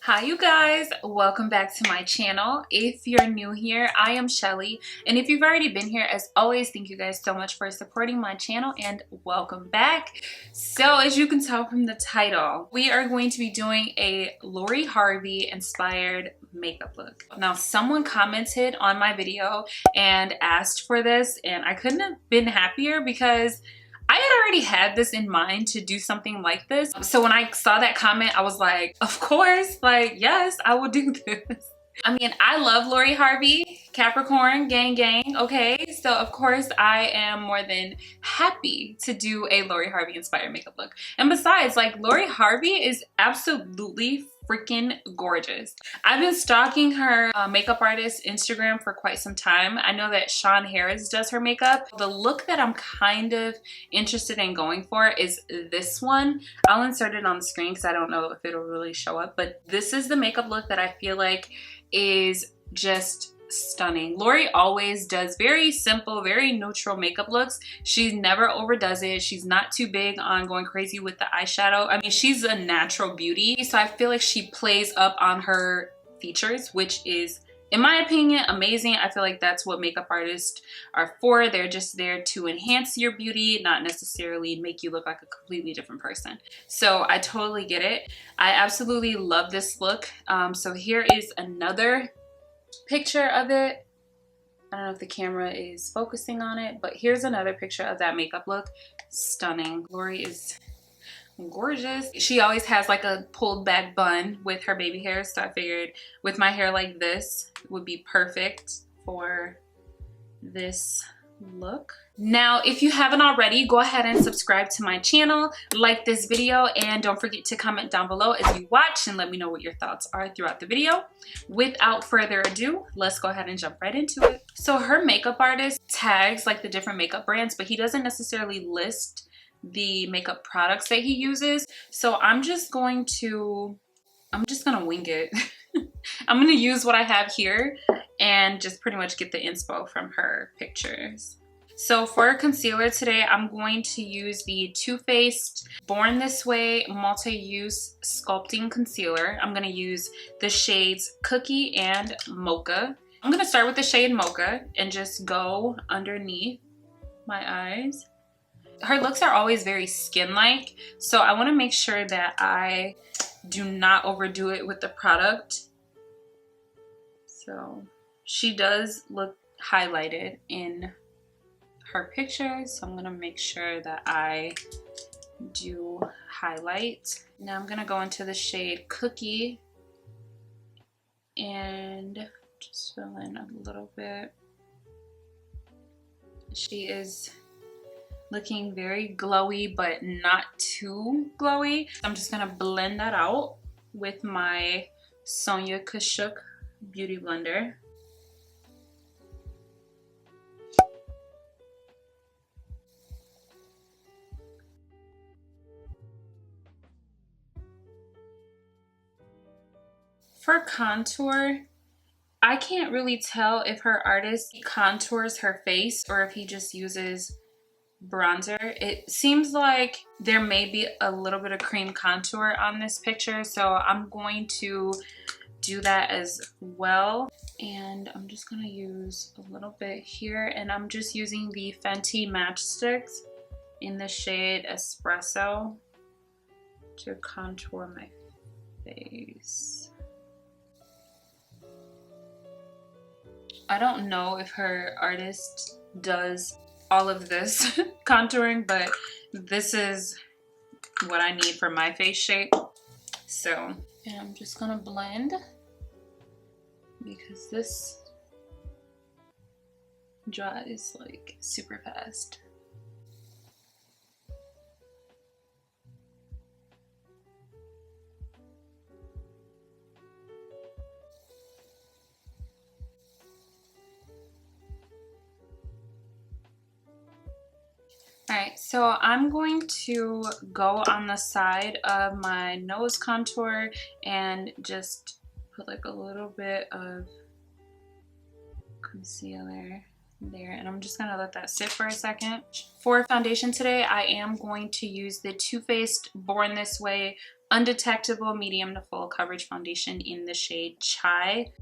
Hi you guys, welcome back to my channel. If you're new here, I am Shelly, and if you've already been here, as always, thank you guys so much for supporting my channel and welcome back. So as you can tell from the title, we are going to be doing a Lori Harvey inspired makeup look. Now someone commented on my video and asked for this, and I couldn't have been happier because I had already had this in mind to do something like this. So when I saw that comment, I was like, of course, like, yes, I will do this. I mean, I love Lori Harvey, Capricorn, gang, gang, okay? So of course I am more than happy to do a Lori Harvey inspired makeup look. And besides, like, Lori Harvey is absolutely freaking gorgeous. I've been stalking her makeup artist Instagram for quite some time. I know that Sean Harris does her makeup. The look that I'm kind of interested in going for is this one. I'll insert it on the screen because I don't know if it'll really show up, but this is the makeup look that I feel like is just stunning. Lori always does very simple, very neutral makeup looks. She never overdoes it. She's not too big on going crazy with the eyeshadow. I mean, she's a natural beauty, so I feel like she plays up on her features, which is, in my opinion, amazing. I feel like that's what makeup artists are for. They're just there to enhance your beauty, not necessarily make you look like a completely different person. So I totally get it. I absolutely love this look. So here is another picture of it. I don't know if the camera is focusing on it, but here's another picture of that makeup look. Stunning. Lori is gorgeous. She always has like a pulled back bun with her baby hair, so I figured with my hair like this would be perfect for this look. Now, if you haven't already, go ahead and subscribe to my channel, like this video, and don't forget to comment down below as you watch and let me know what your thoughts are throughout the video. Without further ado, let's go ahead and jump right into it. So her makeup artist tags like the different makeup brands, but he doesn't necessarily list the makeup products that he uses. So I'm just gonna wing it. I'm gonna use what I have here and just pretty much get the inspo from her pictures. So for concealer today, I'm going to use the Too Faced Born This Way Multi-Use Sculpting Concealer. I'm gonna use the shades Cookie and Mocha. I'm gonna start with the shade Mocha and just go underneath my eyes. Her looks are always very skin-like, so I wanna make sure that I do not overdo it with the product. So she does look highlighted in her pictures, so I'm gonna make sure that I do highlight. Now I'm gonna go into the shade Cookie and just fill in a little bit. She is looking very glowy, but not too glowy. I'm just gonna blend that out with my Sonia Kashuk Beauty Blender. For contour, I can't really tell if her artist contours her face or if he just uses bronzer. It seems like there may be a little bit of cream contour on this picture, so I'm going to do that as well. And I'm just gonna use a little bit here, and I'm just using the Fenty matchsticks in the shade Espresso to contour my face. I don't know if her artist does all of this contouring, but this is what I need for my face shape. So, and I'm just gonna blend because this dries like super fast. Alright, so I'm going to go on the side of my nose contour and just put like a little bit of concealer there, and I'm just gonna let that sit for a second. For foundation today, I am going to use the Too Faced Born This Way Undetectable Medium to Full Coverage Foundation in the shade Chai.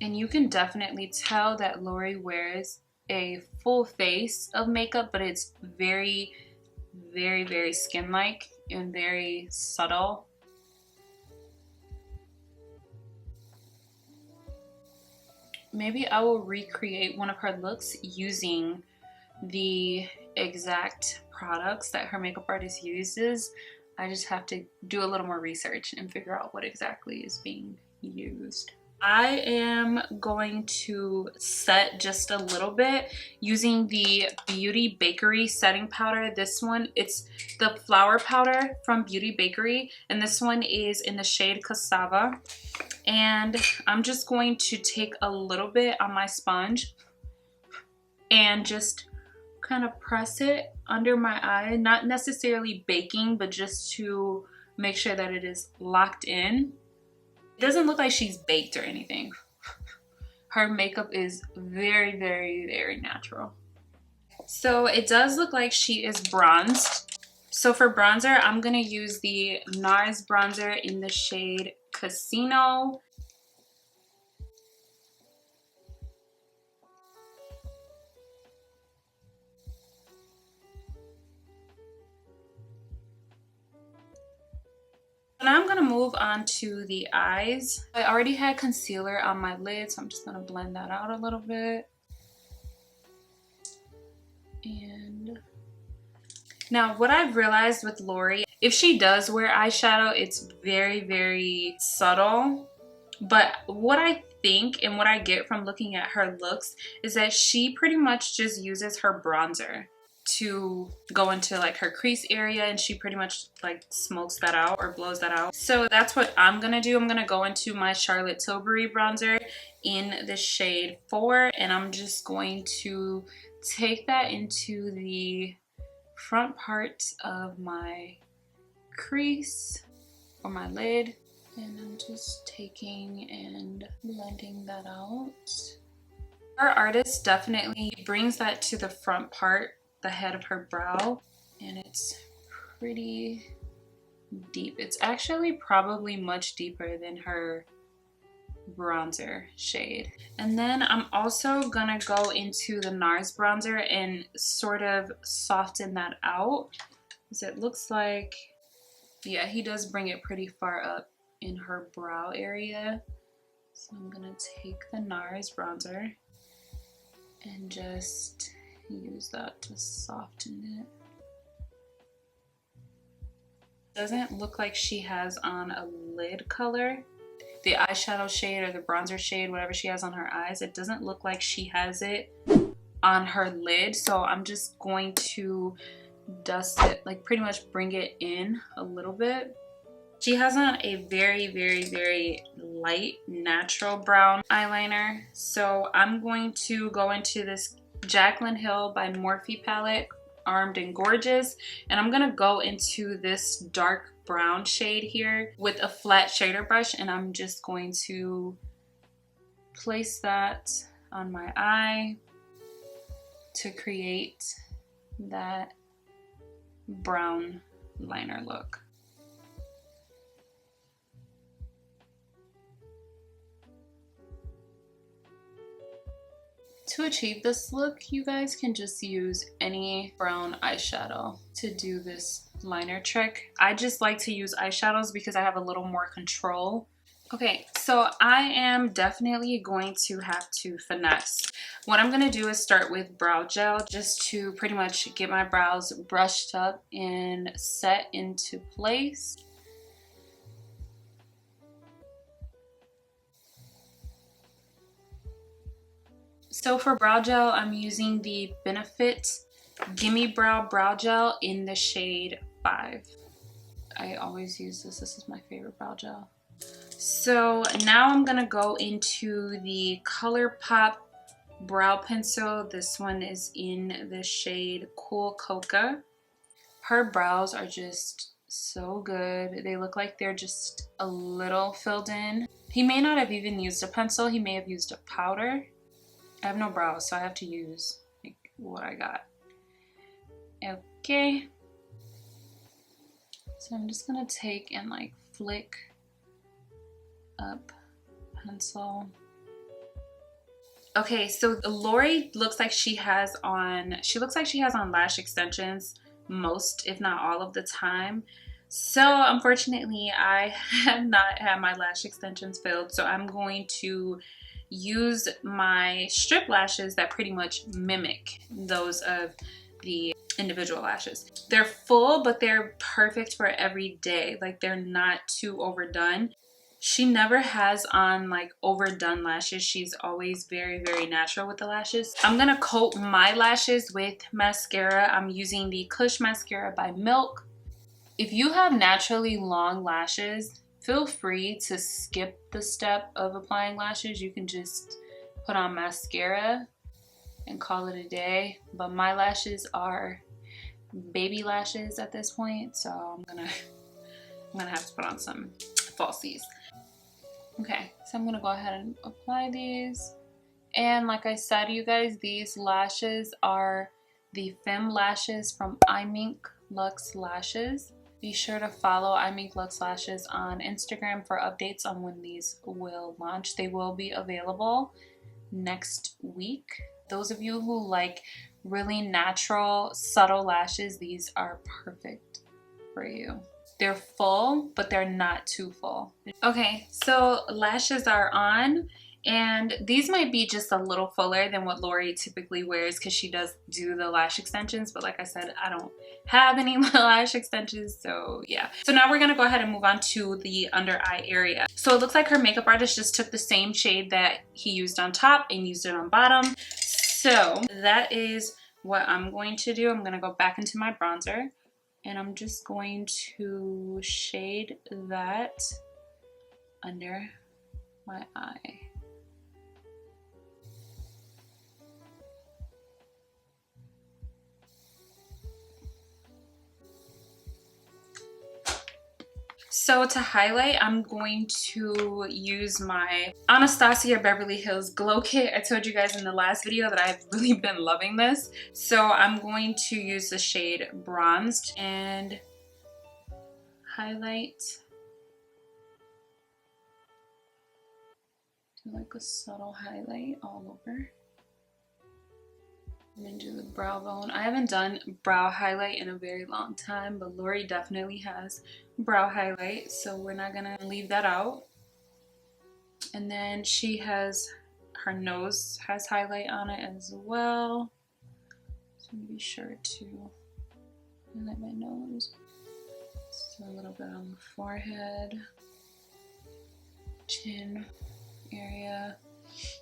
And you can definitely tell that Lori wears a full face of makeup, but it's very, very, very skin-like and very subtle. Maybe I will recreate one of her looks using the exact products that her makeup artist uses. I just have to do a little more research and figure out what exactly is being used. I am going to set just a little bit using the Beauty Bakery setting powder. This one, it's the flower powder from Beauty Bakery, and this one is in the shade Cassava. And I'm just going to take a little bit on my sponge and just kind of press it under my eye, not necessarily baking, but just to make sure that it is locked in. It doesn't look like she's baked or anything. Her makeup is very, very, very natural. So it does look like she is bronzed. So for bronzer, I'm gonna use the NARS bronzer in the shade Casino. Now I'm gonna move on to the eyes. I already had concealer on my lid, so I'm just gonna blend that out a little bit. And now what I've realized with Lori, if she does wear eyeshadow, it's very, very subtle. But what I think and what I get from looking at her looks is that she pretty much just uses her bronzer to go into like her crease area, and she pretty much like smokes that out or blows that out. So that's what I'm gonna do. I'm gonna go into my Charlotte Tilbury bronzer in the shade 4, and I'm just going to take that into the front part of my crease or my lid, and I'm just taking and blending that out. Our artist definitely brings that to the front part, the head of her brow, and it's pretty deep. It's actually probably much deeper than her bronzer shade. And then I'm also gonna go into the NARS bronzer and sort of soften that out, because it looks like, yeah, he does bring it pretty far up in her brow area. So I'm gonna take the NARS bronzer and just use that to soften it. Doesn't look like she has on a lid color. The eyeshadow shade or the bronzer shade, whatever she has on her eyes, it doesn't look like she has it on her lid. So I'm just going to dust it, like pretty much bring it in a little bit. She has on a very, very, very light natural brown eyeliner. So I'm going to go into this Jaclyn Hill by Morphe palette, Armed and Gorgeous, and I'm gonna go into this dark brown shade here with a flat shader brush, and I'm just going to place that on my eye to create that brown liner look. To achieve this look, you guys can just use any brown eyeshadow to do this liner trick. I just like to use eyeshadows because I have a little more control. Okay, so I am definitely going to have to finesse. What I'm gonna do is start with brow gel just to pretty much get my brows brushed up and set into place. So for brow gel, I'm using the Benefit Gimme Brow Brow Gel in the shade 5. I always use this. This is my favorite brow gel. So now I'm gonna go into the ColourPop brow pencil. This one is in the shade Cool Coca. Her brows are just so good. They look like they're just a little filled in. He may not have even used a pencil. He may have used a powder. I have no brows, so I have to use like what I got. Okay. So I'm just gonna take and like flick up pencil. Okay, so Lori looks like she has on lash extensions most, if not all of the time. So unfortunately, I have not had my lash extensions filled. So I'm going to use my strip lashes that pretty much mimic those of the individual lashes. They're full, but they're perfect for every day. Like, they're not too overdone. She never has on like overdone lashes. She's always very, very natural with the lashes. I'm gonna coat my lashes with mascara. I'm using the Kush mascara by Milk. If you have naturally long lashes, feel free to skip the step of applying lashes. You can just put on mascara and call it a day. But my lashes are baby lashes at this point, so I'm gonna have to put on some falsies. Okay, so I'm gonna go ahead and apply these. And like I said, you guys, these lashes are the FEMME lashes from iminkluxelashes. Be sure to follow iminkluxelashes on Instagram for updates on when these will launch. They will be available next week. Those of you who like really natural, subtle lashes, these are perfect for you. They're full, but they're not too full. Okay, so lashes are on, and these might be just a little fuller than what Lori typically wears because she does do the lash extensions, but like I said, I don't have any lash extensions, so yeah. So now we're gonna go ahead and move on to the under eye area. So it looks like her makeup artist just took the same shade that he used on top and used it on bottom. So that is what I'm going to do. I'm gonna go back into my bronzer, and I'm just going to shade that under my eye. So to highlight, I'm going to use my Anastasia Beverly Hills Glow Kit. I told you guys in the last video that I've really been loving this. So I'm going to use the shade Bronzed and highlight. Do like a subtle highlight all over. And then do the brow bone. I haven't done brow highlight in a very long time, but Lori definitely has brow highlight, so we're not gonna leave that out. And then she has, her nose has highlight on it as well. So be sure to highlight my nose. So a little bit on the forehead, chin area.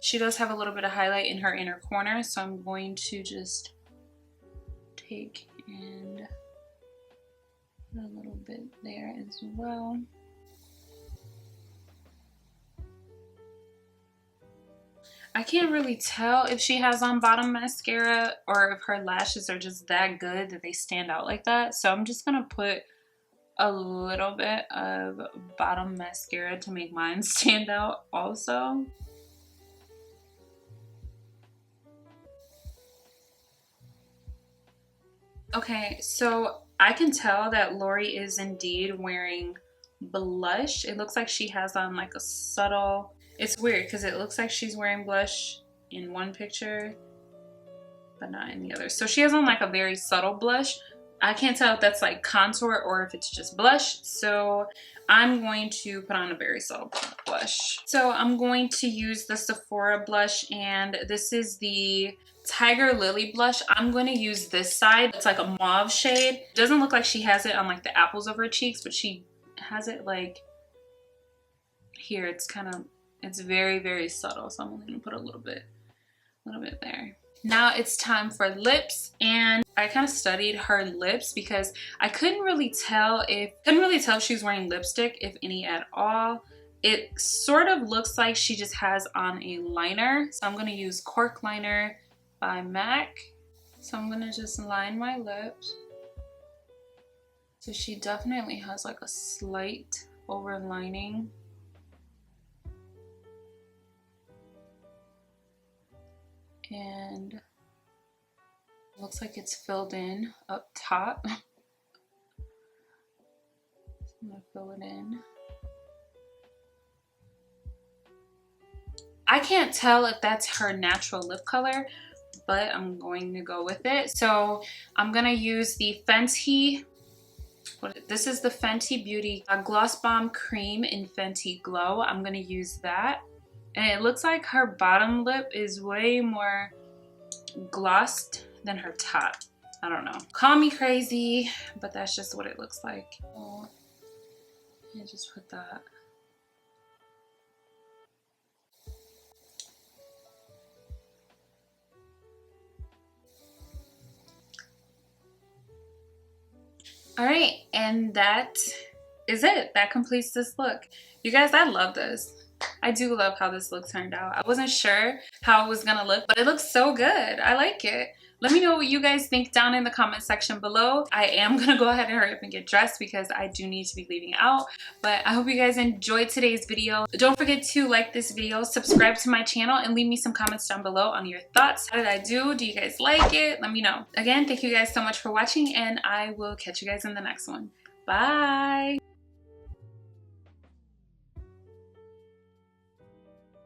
She does have a little bit of highlight in her inner corner, so I'm going to just take and put a little bit there as well. I can't really tell if she has on bottom mascara or if her lashes are just that good that they stand out like that. So I'm just gonna put a little bit of bottom mascara to make mine stand out also. Okay, so I can tell that Lori is indeed wearing blush. It looks like she has on like a subtle, it's weird because it looks like she's wearing blush in one picture, but not in the other. So she has on like a very subtle blush. I can't tell if that's like contour or if it's just blush. So I'm going to put on a very subtle blush. So I'm going to use the Sephora blush, and this is the Tiger Lily blush. I'm going to use this side. It's like a mauve shade. It doesn't look like she has it on like the apples of her cheeks, but she has it like here. It's kind of, it's very, very subtle. So I'm only going to put a little bit there. Now it's time for lips, and I kind of studied her lips because I couldn't really tell if she was wearing lipstick, if any at all. It sort of looks like she just has on a liner. So I'm going to use Cork Liner by MAC. So I'm going to just line my lips. So she definitely has like a slight overlining. And Looks like it's filled in up top. I'm gonna fill it in. I can't tell if that's her natural lip color, but I'm going to go with it. So I'm gonna use the Fenty, this is the Fenty Beauty Gloss Bomb Cream in Fenty Glow. I'm gonna use that. And it looks like her bottom lip is way more glossed than her top. I don't know. Call me crazy, but that's just what it looks like. Oh, and just put that. All right, and that is it. That completes this look. You guys, I love this. I do love how this look turned out. I wasn't sure how it was gonna look, but it looks so good. I like it. Let me know what you guys think down in the comment section below. I am gonna go ahead and hurry up and get dressed because I do need to be leaving out. But I hope you guys enjoyed today's video. Don't forget to like this video, subscribe to my channel, and leave me some comments down below on your thoughts. How did I do? Do you guys like it? Let me know. Again, thank you guys so much for watching, and I will catch you guys in the next one. Bye!